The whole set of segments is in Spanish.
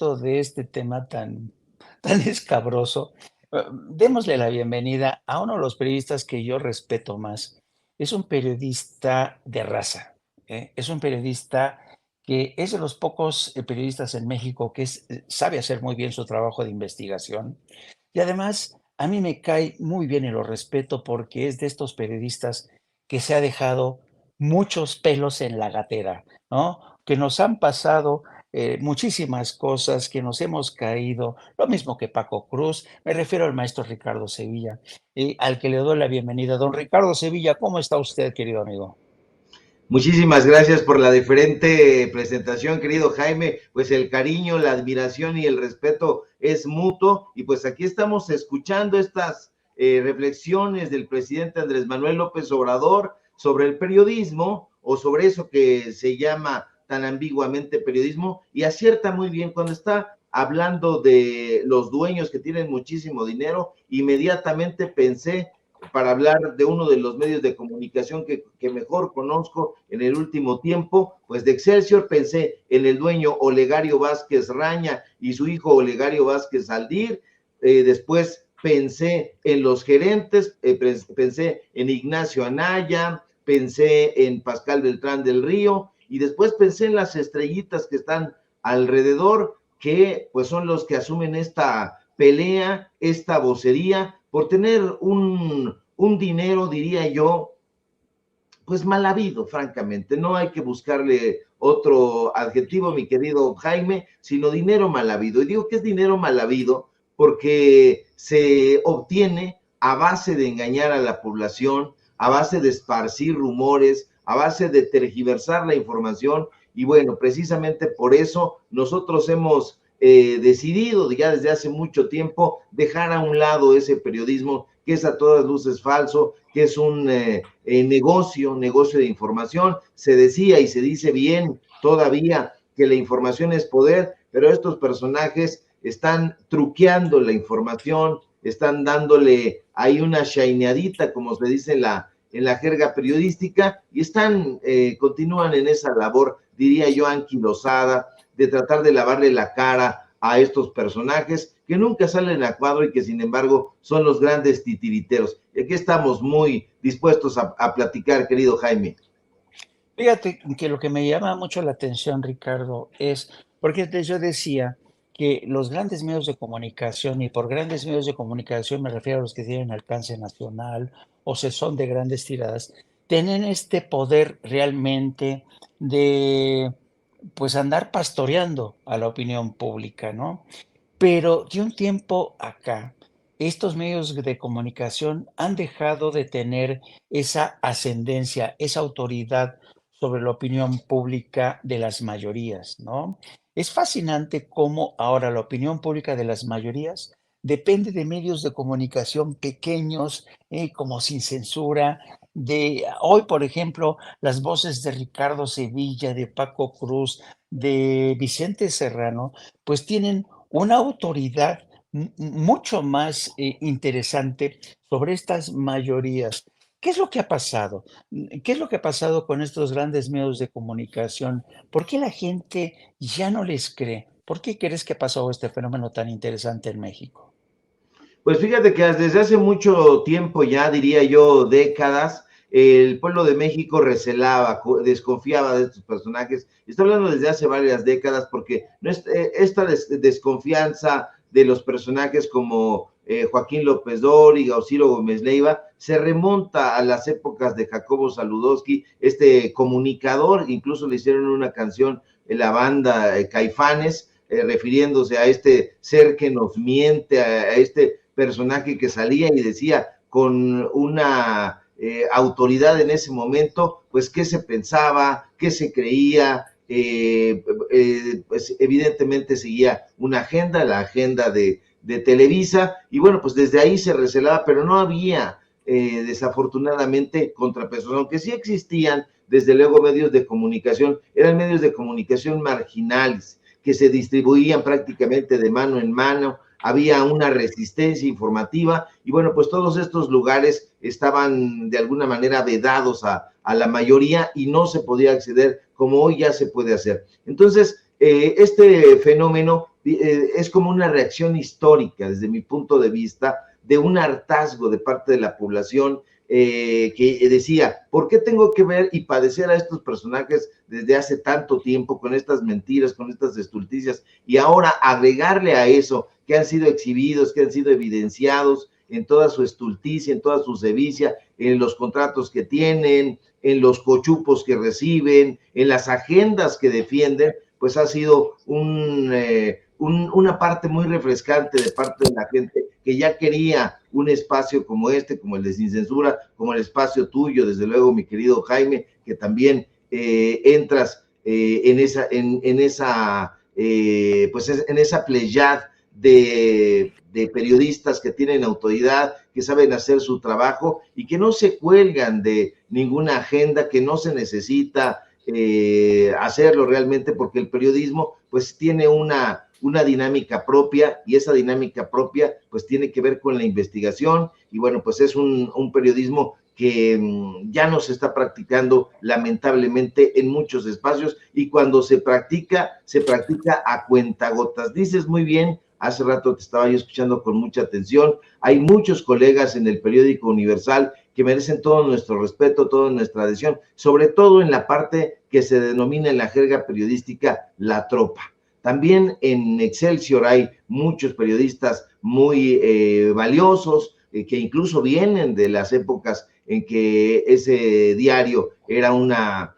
propósito de este tema tan escabroso, démosle la bienvenida a uno de los periodistas que yo respeto más. Es un periodista de raza, ¿eh? Es un periodista que es de los pocos periodistas en México que sabe hacer muy bien su trabajo de investigación. Y además, a mí me cae muy bien y lo respeto porque es de estos periodistas que se ha dejado muchos pelos en la gatera, ¿no? Que nos han pasado muchísimas cosas, que nos hemos caído, lo mismo que Paco Cruz, me refiero al maestro Ricardo Sevilla, al que le doy la bienvenida. Don Ricardo Sevilla, ¿cómo está usted, querido amigo? Muchísimas gracias por la diferente presentación, querido Jaime. Pues el cariño, la admiración y el respeto es mutuo. Y pues aquí estamos escuchando estas reflexiones del presidente Andrés Manuel López Obrador sobre el periodismo o sobre eso que se llama tan ambiguamente periodismo, y acierta muy bien cuando está hablando de los dueños que tienen muchísimo dinero. Inmediatamente pensé, para hablar de uno de los medios de comunicación que mejor conozco en el último tiempo, pues de Excelsior, pensé en el dueño Olegario Vázquez Raña y su hijo Olegario Vázquez Aldir. Después pensé en los gerentes, pensé en Ignacio Anaya, pensé en Pascal Beltrán del Río, y después pensé en las estrellitas que están alrededor, que pues son los que asumen esta pelea, esta vocería, por tener un dinero, diría yo, pues mal habido, francamente. No hay que buscarle otro adjetivo, mi querido Jaime, sino dinero mal habido. Y digo que es dinero mal habido porque se obtiene a base de engañar a la población, a base de esparcir rumores, a base de tergiversar la información. Y bueno, precisamente por eso nosotros hemos decidido ya desde hace mucho tiempo dejar a un lado ese periodismo que es a todas luces falso, que es un negocio de información. Se decía y se dice bien todavía que la información es poder, pero estos personajes están truqueando la información, están dándole ahí una shineadita, como se dice en la jerga periodística, y continúan en esa labor, diría yo, anquilosada, de tratar de lavarle la cara a estos personajes que nunca salen a cuadro y que sin embargo son los grandes titiriteros. Y aquí estamos muy dispuestos a platicar, querido Jaime. Fíjate que lo que me llama mucho la atención, Ricardo, es porque yo decía que los grandes medios de comunicación, y por grandes medios de comunicación me refiero a los que tienen alcance nacional o se son de grandes tiradas, tienen este poder realmente de pues andar pastoreando a la opinión pública, ¿no? Pero de un tiempo acá, estos medios de comunicación han dejado de tener esa ascendencia, esa autoridad sobre la opinión pública de las mayorías, ¿no? Es fascinante cómo ahora la opinión pública de las mayorías depende de medios de comunicación pequeños, como sin censura, de hoy, por ejemplo, las voces de Ricardo Sevilla, de Paco Cruz, de Vicente Serrano, pues tienen una autoridad mucho más interesante sobre estas mayorías. ¿Qué es lo que ha pasado? ¿Qué es lo que ha pasado con estos grandes medios de comunicación? ¿Por qué la gente ya no les cree? ¿Por qué crees que ha pasado este fenómeno tan interesante en México? Pues fíjate que desde hace mucho tiempo, ya diría yo décadas, el pueblo de México recelaba, desconfiaba de estos personajes. Estoy hablando desde hace varias décadas porque esta desconfianza de los personajes como Joaquín López Dóriga o Ciro Gómez Leiva se remonta a las épocas de Jacobo Saludowski, este comunicador. Incluso le hicieron una canción en la banda Caifanes, refiriéndose a este ser que nos miente, a este personaje que salía y decía con una autoridad en ese momento, pues qué se pensaba, qué se creía. Pues evidentemente seguía una agenda, la agenda de Televisa, y bueno, pues desde ahí se recelaba, pero no había desafortunadamente contrapesos, aunque sí existían desde luego medios de comunicación, eran medios de comunicación marginales, que se distribuían prácticamente de mano en mano, había una resistencia informativa, y bueno, pues todos estos lugares estaban de alguna manera vedados a la mayoría y no se podía acceder como hoy ya se puede hacer. Entonces, este fenómeno es como una reacción histórica desde mi punto de vista de un hartazgo de parte de la población que decía, ¿por qué tengo que ver y padecer a estos personajes desde hace tanto tiempo con estas mentiras, con estas estulticias, y ahora agregarle a eso que han sido exhibidos, que han sido evidenciados en toda su estulticia, en toda su sevicia, en los contratos que tienen, en los cochupos que reciben, en las agendas que defienden? Pues ha sido una parte muy refrescante de parte de la gente que ya quería un espacio como este, como el de Sin Censura, como el espacio tuyo, desde luego, mi querido Jaime, que también entras en esa pleyad de periodistas que tienen autoridad, que saben hacer su trabajo y que no se cuelgan de ninguna agenda, que no se necesita hacerlo realmente, porque el periodismo pues tiene una dinámica propia, y esa dinámica propia pues tiene que ver con la investigación, y bueno, pues es un periodismo que ya no se está practicando lamentablemente en muchos espacios, y cuando se practica a cuentagotas. Dices muy bien, hace rato te estaba yo escuchando con mucha atención, hay muchos colegas en el periódico Universal que merecen todo nuestro respeto, toda nuestra adhesión, sobre todo en la parte que se denomina en la jerga periodística la tropa. También en Excelsior hay muchos periodistas muy valiosos, que incluso vienen de las épocas en que ese diario era una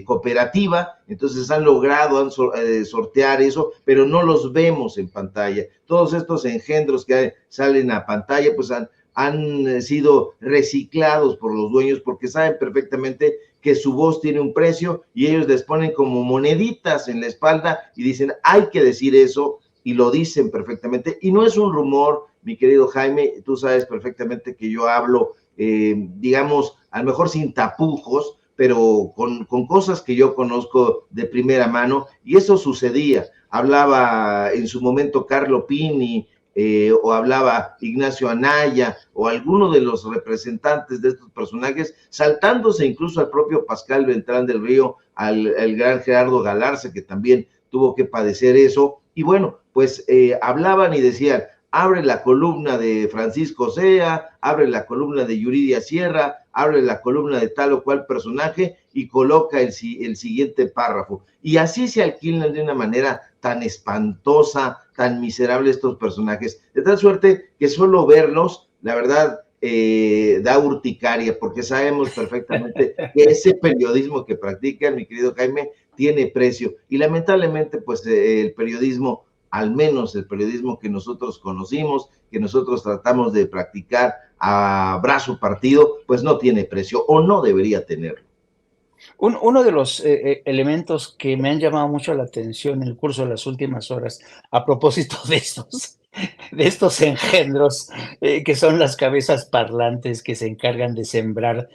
cooperativa, entonces han logrado sortear eso, pero no los vemos en pantalla. Todos estos engendros que salen a pantalla, pues han sido reciclados por los dueños, porque saben perfectamente que su voz tiene un precio, y ellos les ponen como moneditas en la espalda y dicen, hay que decir eso, y lo dicen perfectamente. Y no es un rumor, mi querido Jaime, tú sabes perfectamente que yo hablo, digamos, a lo mejor sin tapujos, pero con cosas que yo conozco de primera mano, y eso sucedía. Hablaba en su momento Carlo Pini, o hablaba Ignacio Anaya, o alguno de los representantes de estos personajes, saltándose incluso al propio Pascal Beltrán del Río, al gran Gerardo Galarza, que también tuvo que padecer eso. Y bueno, pues hablaban y decían, abre la columna de Francisco Sea, abre la columna de Yuridia Sierra, abre la columna de tal o cual personaje y coloca el siguiente párrafo. Y así se alquilan de una manera tan espantosa, tan miserable estos personajes, de tal suerte que solo verlos, la verdad, da urticaria, porque sabemos perfectamente que ese periodismo que practican, mi querido Jaime, tiene precio. Y lamentablemente, pues el periodismo, al menos el periodismo que nosotros conocimos, que nosotros tratamos de practicar a brazo partido, pues no tiene precio, o no debería tenerlo. Uno de los elementos que me han llamado mucho la atención en el curso de las últimas horas, a propósito de estos engendros, que son las cabezas parlantes que se encargan de sembrar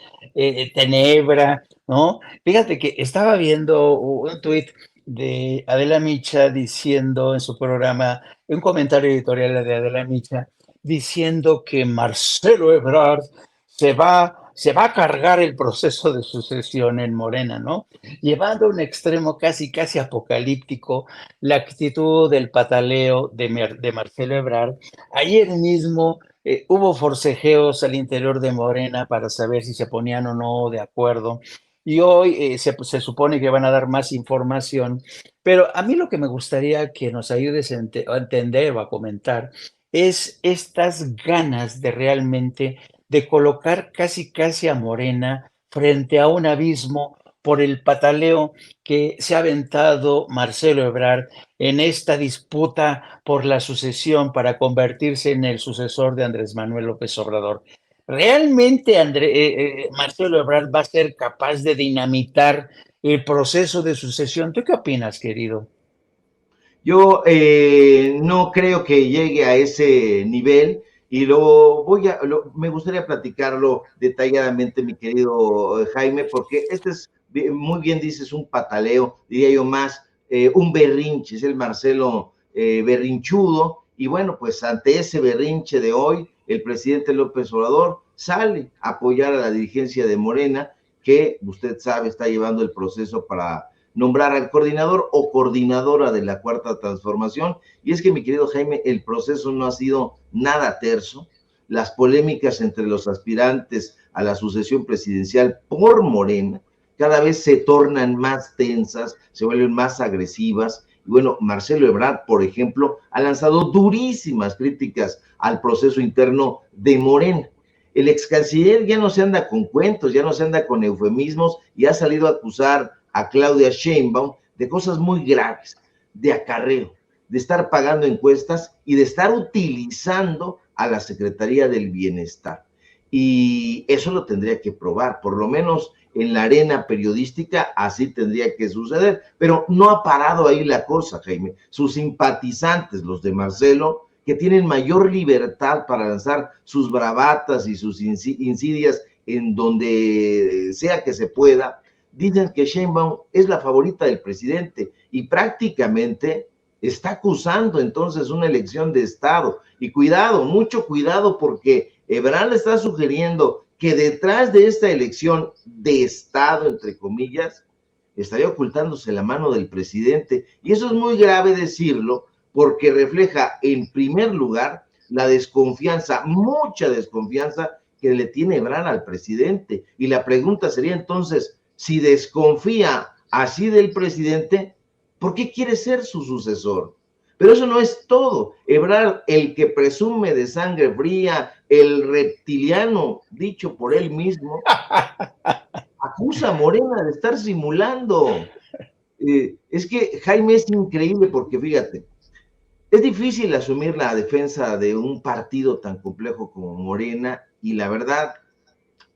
tenebra, ¿no? Fíjate que estaba viendo un tuit de Adela Micha diciendo en su programa, un comentario editorial de Adela Micha, diciendo que Marcelo Ebrard se va a cargar el proceso de sucesión en Morena, ¿no? Llevando a un extremo casi, casi apocalíptico la actitud del pataleo de Marcelo Ebrard. Ayer mismo hubo forcejeos al interior de Morena para saber si se ponían o no de acuerdo. Y hoy se supone que van a dar más información, pero a mí lo que me gustaría que nos ayudes a entender o a comentar es estas ganas de realmente de colocar casi casi a Morena frente a un abismo por el pataleo que se ha aventado Marcelo Ebrard en esta disputa por la sucesión para convertirse en el sucesor de Andrés Manuel López Obrador. ¿Realmente Marcelo Ebrard va a ser capaz de dinamitar el proceso de sucesión? ¿Tú qué opinas, querido? Yo no creo que llegue a ese nivel, y me gustaría platicarlo detalladamente, mi querido Jaime, porque este es, muy bien dices, un pataleo, diría yo más, un berrinche, es el Marcelo berrinchudo, y bueno, pues ante ese berrinche de hoy, el presidente López Obrador sale a apoyar a la dirigencia de Morena, que usted sabe está llevando el proceso para nombrar al coordinador o coordinadora de la Cuarta Transformación. Y es que, mi querido Jaime, el proceso no ha sido nada terso. Las polémicas entre los aspirantes a la sucesión presidencial por Morena cada vez se tornan más tensas, se vuelven más agresivas. Y bueno, Marcelo Ebrard, por ejemplo, ha lanzado durísimas críticas al proceso interno de Morena. El ex canciller ya no se anda con cuentos, ya no se anda con eufemismos y ha salido a acusar a Claudia Sheinbaum de cosas muy graves, de acarreo, de estar pagando encuestas y de estar utilizando a la Secretaría del Bienestar. Y eso lo tendría que probar, por lo menos en la arena periodística así tendría que suceder, pero no ha parado ahí la cosa, Jaime. Sus simpatizantes, los de Marcelo, que tienen mayor libertad para lanzar sus bravatas y sus insidias en donde sea que se pueda, dicen que Sheinbaum es la favorita del presidente y prácticamente está acusando entonces una elección de Estado. Y cuidado, mucho cuidado, porque Ebrard está sugiriendo que detrás de esta elección de Estado, entre comillas, estaría ocultándose la mano del presidente. Y eso es muy grave decirlo, porque refleja, en primer lugar, la desconfianza, mucha desconfianza que le tiene Ebrard al presidente. Y la pregunta sería entonces, si desconfía así del presidente, ¿por qué quiere ser su sucesor? Pero eso no es todo. Ebrard, el que presume de sangre fría, el reptiliano, dicho por él mismo, acusa a Morena de estar simulando. Es que, Jaime, es increíble porque, fíjate, es difícil asumir la defensa de un partido tan complejo como Morena y la verdad,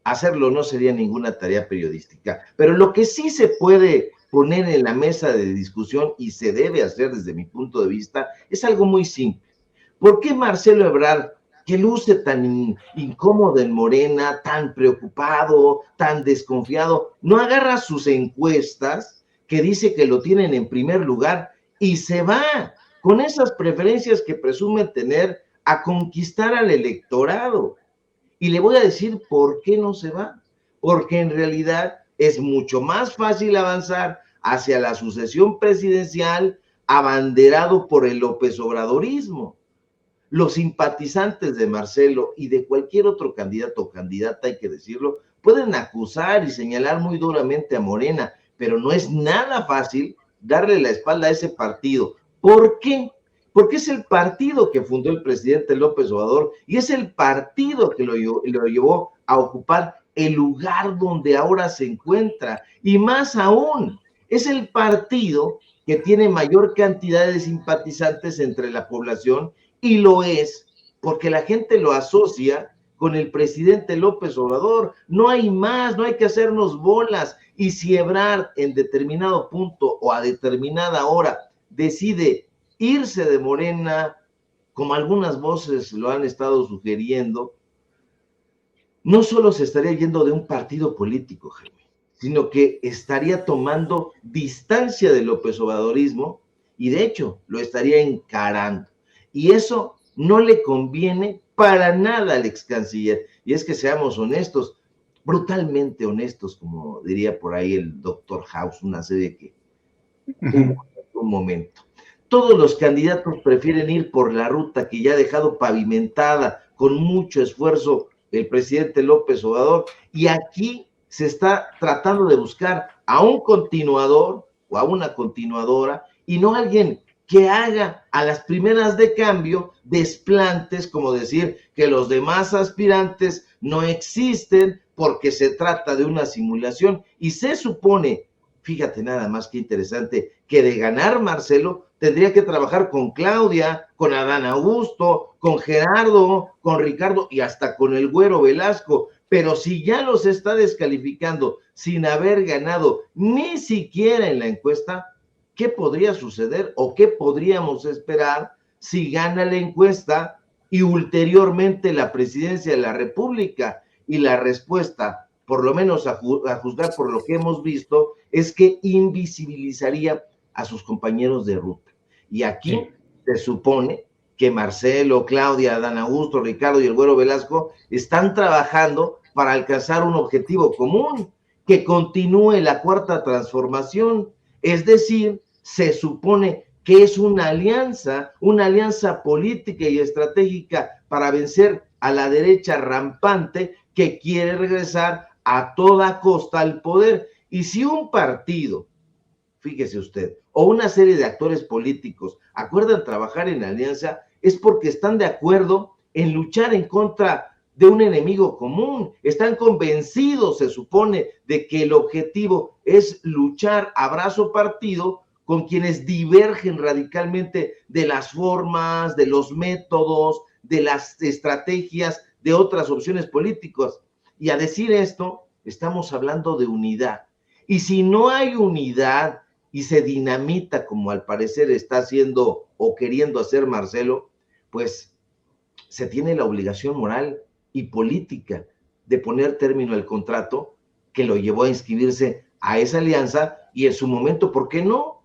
hacerlo no sería ninguna tarea periodística. Pero lo que sí se puede poner en la mesa de discusión y se debe hacer desde mi punto de vista es algo muy simple. ¿Por qué Marcelo Ebrard, que luce tan incómodo en Morena, tan preocupado, tan desconfiado, no agarra sus encuestas que dice que lo tienen en primer lugar y se va con esas preferencias que presume tener a conquistar al electorado? Y le voy a decir por qué no se va. Porque en realidad es mucho más fácil avanzar hacia la sucesión presidencial abanderado por el López Obradorismo. Los simpatizantes de Marcelo y de cualquier otro candidato o candidata, hay que decirlo, pueden acusar y señalar muy duramente a Morena, pero no es nada fácil darle la espalda a ese partido. ¿Por qué? Porque es el partido que fundó el presidente López Obrador y es el partido que lo llevó a ocupar el lugar donde ahora se encuentra. Y más aún, es el partido que tiene mayor cantidad de simpatizantes entre la población y lo es porque la gente lo asocia con el presidente López Obrador. No hay más, no hay que hacernos bolas. Y si Ebrard en determinado punto o a determinada hora decide irse de Morena, como algunas voces lo han estado sugiriendo, no solo se estaría yendo de un partido político, Jaime, sino que estaría tomando distancia del López Obradorismo y de hecho lo estaría encarando. Y eso no le conviene para nada al ex canciller. Y es que seamos honestos, brutalmente honestos, como diría por ahí el doctor House, una serie que hubo en un momento. Todos los candidatos prefieren ir por la ruta que ya ha dejado pavimentada con mucho esfuerzo el presidente López Obrador, y aquí se está tratando de buscar a un continuador o a una continuadora y no a alguien que haga a las primeras de cambio desplantes, como decir que los demás aspirantes no existen porque se trata de una simulación. Y se supone, fíjate nada más que interesante, que de ganar Marcelo tendría que trabajar con Claudia, con Adán Augusto, con Gerardo, con Ricardo y hasta con el Güero Velasco. Pero si ya los está descalificando sin haber ganado ni siquiera en la encuesta, ¿qué podría suceder o qué podríamos esperar si gana la encuesta y ulteriormente la presidencia de la República? Y la respuesta, por lo menos a juzgar por lo que hemos visto, es que invisibilizaría a sus compañeros de ruta. Y aquí se supone que Marcelo, Claudia, Adán Augusto, Ricardo y el Güero Velasco están trabajando para alcanzar un objetivo común, que continúe la Cuarta Transformación. Es decir, se supone que es una alianza política y estratégica para vencer a la derecha rampante que quiere regresar a toda costa al poder. Y si un partido, fíjese usted, o una serie de actores políticos acuerdan trabajar en alianza, es porque están de acuerdo en luchar en contra de un enemigo común. Están convencidos, se supone, de que el objetivo es luchar a brazo partido con quienes divergen radicalmente de las formas, de los métodos, de las estrategias, de otras opciones políticas. Y a decir esto, estamos hablando de unidad. Y si no hay unidad y se dinamita, como al parecer está haciendo o queriendo hacer Marcelo, pues se tiene la obligación moral y política de poner término al contrato que lo llevó a inscribirse a esa alianza y en su momento, ¿por qué no?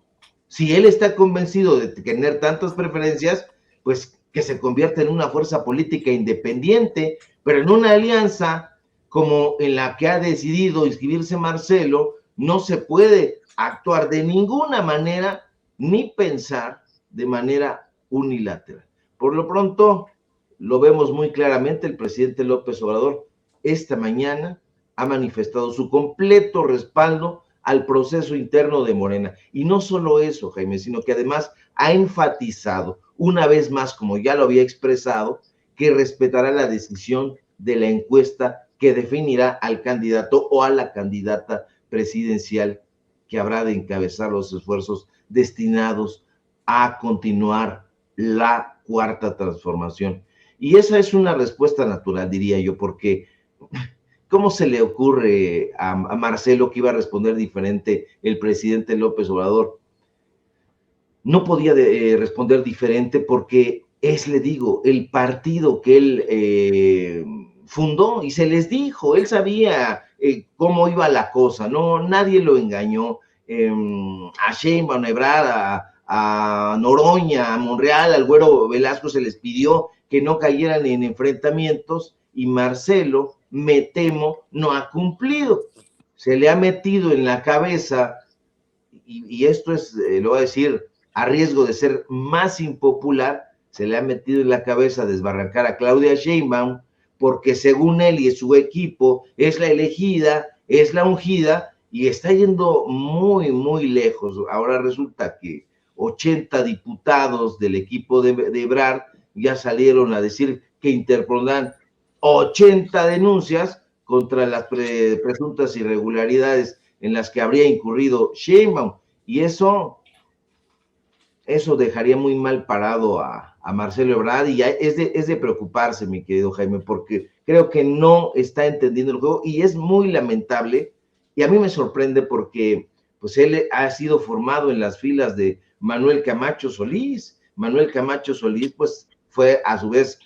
Si él está convencido de tener tantas preferencias, pues que se convierta en una fuerza política independiente, pero en una alianza como en la que ha decidido inscribirse Marcelo, no se puede actuar de ninguna manera ni pensar de manera unilateral. Por lo pronto, lo vemos muy claramente, el presidente López Obrador esta mañana ha manifestado su completo respaldo al proceso interno de Morena. Y no solo eso, Jaime, sino que además ha enfatizado una vez más, como ya lo había expresado, que respetará la decisión de la encuesta que definirá al candidato o a la candidata presidencial que habrá de encabezar los esfuerzos destinados a continuar la cuarta transformación. Y esa es una respuesta natural, diría yo, porque ¿cómo se le ocurre a Marcelo que iba a responder diferente el presidente López Obrador? No podía responder diferente porque es, le digo, el partido que él fundó y se les dijo, él sabía cómo iba la cosa, no, nadie lo engañó. A Sheinbaum, a Ebrard, a Noroña, a Monreal, al Güero Velasco se les pidió que no cayeran en enfrentamientos y Marcelo, me temo, no ha cumplido. Se le ha metido en la cabeza, y esto es, lo voy a decir, a riesgo de ser más impopular, se le ha metido en la cabeza desbarrancar a Claudia Sheinbaum, porque según él y su equipo es la elegida, es la ungida, y está yendo muy, muy lejos. Ahora resulta que 80 diputados del equipo de Ebrard ya salieron a decir que interpondrán 80 denuncias contra las presuntas irregularidades en las que habría incurrido Sheinbaum. Y eso dejaría muy mal parado a Marcelo Ebrard y ya es de preocuparse, mi querido Jaime, porque creo que no está entendiendo el juego y es muy lamentable y a mí me sorprende porque pues él ha sido formado en las filas de Manuel Camacho Solís. Manuel Camacho Solís pues fue a su vez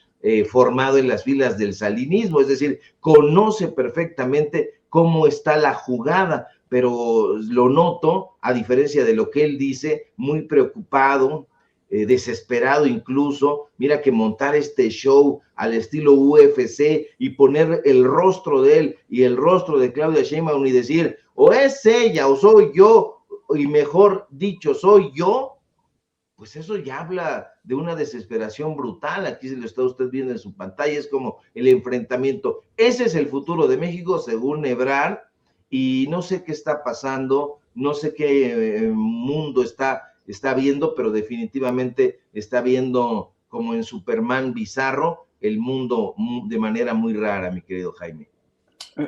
formado en las filas del salinismo, es decir, conoce perfectamente cómo está la jugada, pero lo noto, a diferencia de lo que él dice, muy preocupado, desesperado incluso. Mira que montar este show al estilo UFC y poner el rostro de él y el rostro de Claudia Sheinbaum y decir, o es ella o soy yo, y mejor dicho, soy yo, pues eso ya habla de una desesperación brutal. Aquí se lo está usted viendo en su pantalla, es como el enfrentamiento. Ese es el futuro de México, según Ebrard, y no sé qué está pasando, no sé qué mundo está viendo, pero definitivamente está viendo como en Superman bizarro el mundo de manera muy rara, mi querido Jaime.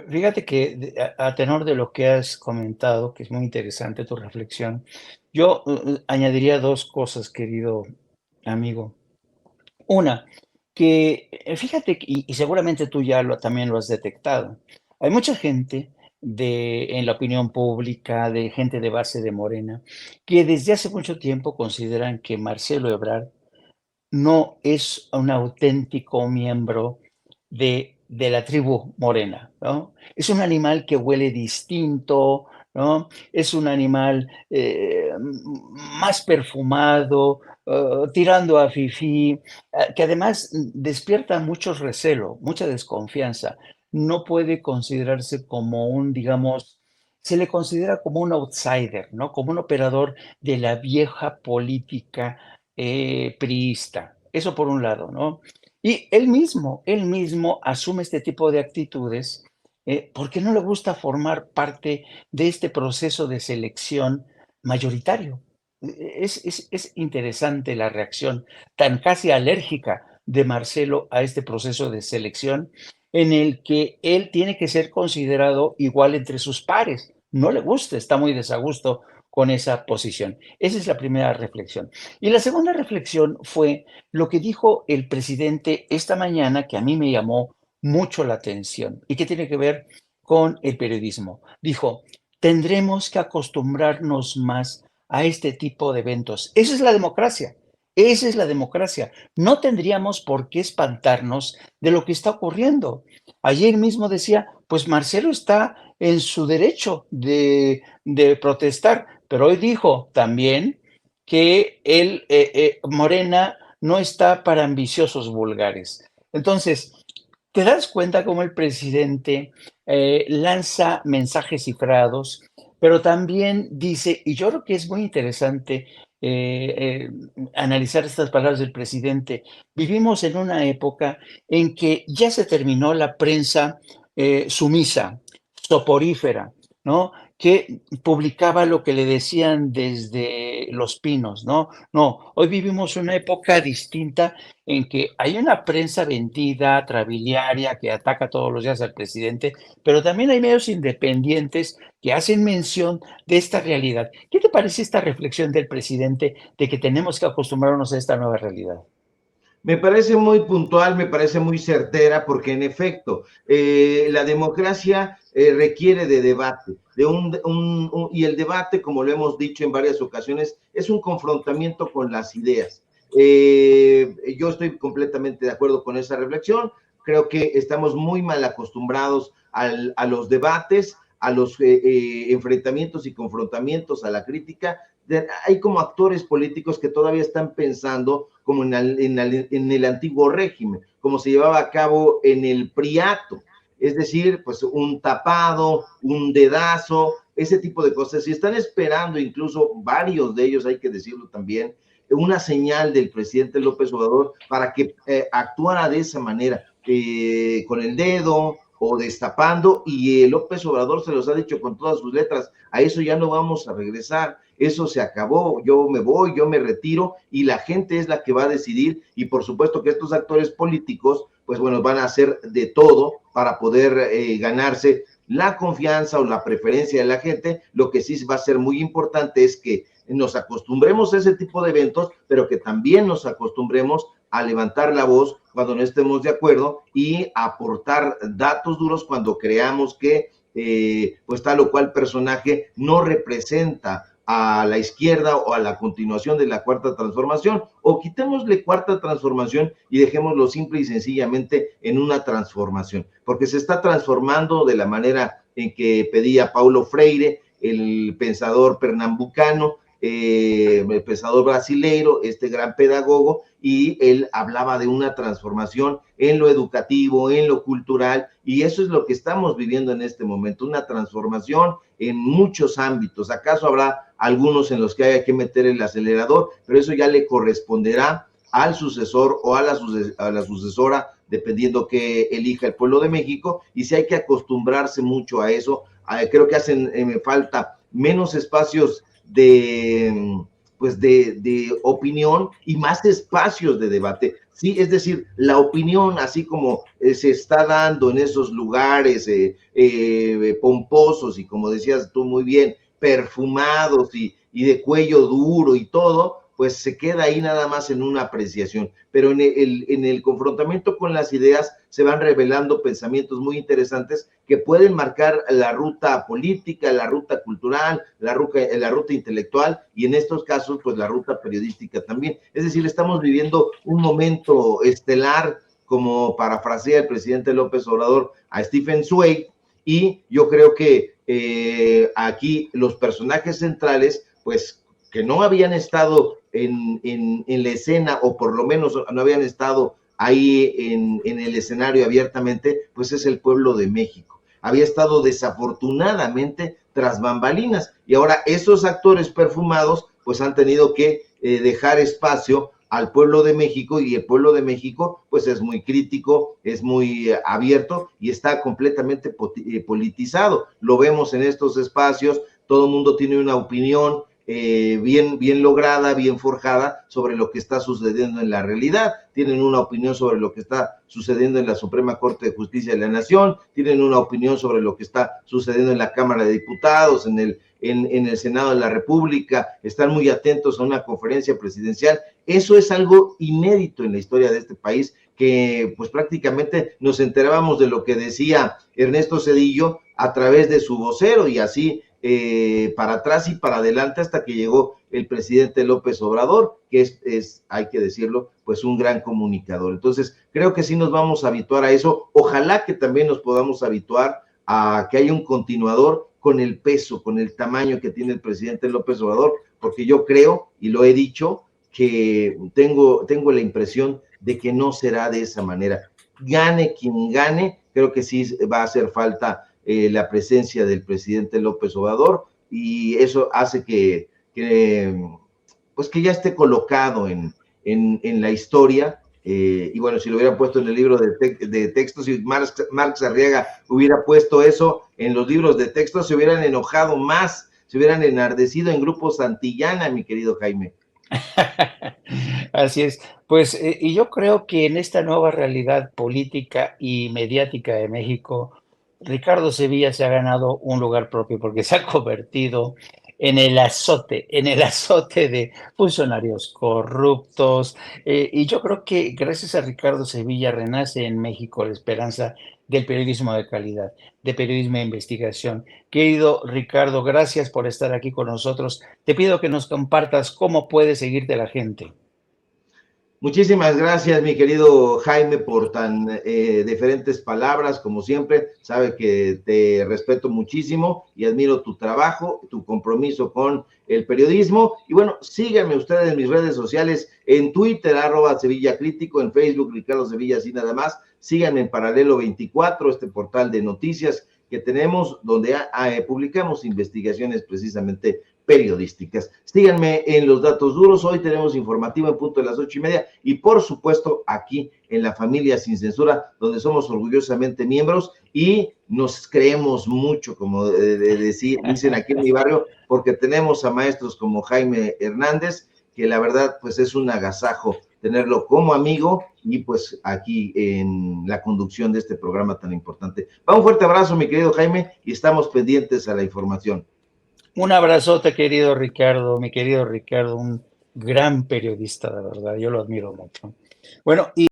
Fíjate que a tenor de lo que has comentado, que es muy interesante tu reflexión, yo añadiría dos cosas, querido amigo. Una, que fíjate, y seguramente tú ya también lo has detectado, hay mucha gente en la opinión pública, de gente de base de Morena, que desde hace mucho tiempo consideran que Marcelo Ebrard no es un auténtico miembro de la tribu morena, ¿no? Es un animal que huele distinto, ¿no? Es un animal más perfumado, tirando a fifí, que además despierta mucho recelo, mucha desconfianza. No puede considerarse como un, digamos, se le considera como un outsider, ¿no? Como un operador de la vieja política priista. Eso por un lado, ¿no? Y él mismo asume este tipo de actitudes porque no le gusta formar parte de este proceso de selección mayoritario. Es interesante la reacción tan casi alérgica de Marcelo a este proceso de selección en el que él tiene que ser considerado igual entre sus pares. No le gusta, está muy desagusto con esa posición. Esa es la primera reflexión. Y la segunda reflexión fue lo que dijo el presidente esta mañana, que a mí me llamó mucho la atención y que tiene que ver con el periodismo. Dijo, tendremos que acostumbrarnos más a este tipo de eventos. Esa es la democracia. Esa es la democracia. No tendríamos por qué espantarnos de lo que está ocurriendo. Ayer mismo decía, pues Marcelo está en su derecho de protestar, pero hoy dijo también que él, Morena no está para ambiciosos vulgares. Entonces, ¿te das cuenta cómo el presidente lanza mensajes cifrados, pero también dice, y yo creo que es muy interesante analizar estas palabras del presidente, vivimos en una época en que ya se terminó la prensa sumisa, soporífera, ¿no? Que publicaba lo que le decían desde Los Pinos, ¿no? No, hoy vivimos una época distinta en que hay una prensa vendida, trabiliaria, que ataca todos los días al presidente, pero también hay medios independientes que hacen mención de esta realidad. ¿Qué te parece esta reflexión del presidente de que tenemos que acostumbrarnos a esta nueva realidad? Me parece muy puntual, me parece muy certera, porque en efecto, la democracia requiere de debate, y el debate, como lo hemos dicho en varias ocasiones, es un confrontamiento con las ideas. Yo estoy completamente de acuerdo con esa reflexión, creo que estamos muy mal acostumbrados a los debates, a los enfrentamientos y confrontamientos, a la crítica. Hay como actores políticos que todavía están pensando como en el antiguo régimen, como se llevaba a cabo en el priato, es decir, pues un tapado, un dedazo, ese tipo de cosas. Y están esperando, incluso varios de ellos, hay que decirlo también, una señal del presidente López Obrador para que actuara de esa manera, con el dedo o destapando, y López Obrador se los ha dicho con todas sus letras, a eso ya no vamos a regresar, eso se acabó, yo me voy, yo me retiro, y la gente es la que va a decidir, y por supuesto que estos actores políticos, pues bueno, van a hacer de todo para poder ganarse la confianza o la preferencia de la gente. Lo que sí va a ser muy importante es que nos acostumbremos a ese tipo de eventos, pero que también nos acostumbremos a levantar la voz cuando no estemos de acuerdo y a aportar datos duros cuando creamos que pues tal o cual personaje no representa a la izquierda o a la continuación de la cuarta transformación, o quitémosle cuarta transformación y dejémoslo simple y sencillamente en una transformación, porque se está transformando de la manera en que pedía Paulo Freire, el pensador pernambucano, el pensador brasileiro, este gran pedagogo, y él hablaba de una transformación en lo educativo, en lo cultural, y eso es lo que estamos viviendo en este momento, una transformación en muchos ámbitos. ¿Acaso habrá algunos en los que haya que meter el acelerador? Pero eso ya le corresponderá al sucesor o a la sucesora, dependiendo que elija el pueblo de México, y si hay que acostumbrarse mucho a eso. Creo que hacen falta menos espacios pues de opinión y más espacios de debate. Sí, es decir, la opinión, así como se está dando en esos lugares pomposos y, como decías tú muy bien, perfumados y de cuello duro y todo, pues se queda ahí nada más en una apreciación. Pero en el confrontamiento con las ideas se van revelando pensamientos muy interesantes que pueden marcar la ruta política, la ruta cultural, la ruta intelectual, y en estos casos, pues la ruta periodística también. Es decir, estamos viviendo un momento estelar, como parafrasea el presidente López Obrador a Stephen Zweig, y yo creo que aquí los personajes centrales, pues que no habían estado en la escena, o por lo menos no habían estado ahí en el escenario abiertamente, pues es el pueblo de México. Había estado desafortunadamente tras bambalinas. Y ahora esos actores perfumados pues han tenido que dejar espacio al pueblo de México, y el pueblo de México pues es muy crítico, es muy abierto y está completamente politizado. Lo vemos en estos espacios, todo el mundo tiene una opinión bien lograda, bien forjada sobre lo que está sucediendo en la realidad. Tienen una opinión sobre lo que está sucediendo en la Suprema Corte de Justicia de la Nación, tienen una opinión sobre lo que está sucediendo en la Cámara de Diputados, en el Senado de la República, están muy atentos a una conferencia presidencial. Eso es algo inédito en la historia de este país, que pues prácticamente nos enterábamos de lo que decía Ernesto Zedillo a través de su vocero, y así para atrás y para adelante hasta que llegó el presidente López Obrador, que es, hay que decirlo, pues un gran comunicador. Entonces, creo que sí nos vamos a habituar a eso. Ojalá que también nos podamos habituar a que haya un continuador con el peso, con el tamaño que tiene el presidente López Obrador, porque yo creo, y lo he dicho, que tengo la impresión de que no será de esa manera. Gane quien gane, creo que sí va a hacer falta la presencia del presidente López Obrador, y eso hace que ya esté colocado en la historia. Y bueno, si lo hubieran puesto en el libro de textos, si Marx Arriaga hubiera puesto eso en los libros de textos, se hubieran enojado más, se hubieran enardecido en Grupo Santillana, mi querido Jaime. Así es. Pues, y yo creo que en esta nueva realidad política y mediática de México, Ricardo Sevilla se ha ganado un lugar propio porque se ha convertido en el azote de funcionarios corruptos. Y yo creo que gracias a Ricardo Sevilla renace en México la esperanza del periodismo de calidad, de periodismo de investigación. Querido Ricardo, gracias por estar aquí con nosotros. Te pido que nos compartas cómo puede seguirte la gente. Muchísimas gracias, mi querido Jaime, por tan diferentes palabras, como siempre. Sabe que te respeto muchísimo y admiro tu trabajo, tu compromiso con el periodismo. Y bueno, síganme ustedes en mis redes sociales, en Twitter, @SevillaCrítico, en Facebook, Ricardo Sevilla, así nada más. Síganme en Paralelo 24, este portal de noticias que tenemos, donde publicamos investigaciones precisamente periodísticas. Síganme en Los Datos Duros. Hoy tenemos informativo en punto de las 8:30, y por supuesto aquí en La Familia Sin Censura, donde somos orgullosamente miembros y nos creemos mucho, como dicen aquí en mi barrio, porque tenemos a maestros como Jaime Hernández, que la verdad pues es un agasajo tenerlo como amigo, y pues aquí en la conducción de este programa tan importante. Va, un fuerte abrazo, mi querido Jaime, y estamos pendientes a la información. Un abrazote, querido Ricardo, mi querido Ricardo, un gran periodista, de verdad, yo lo admiro mucho. Bueno, y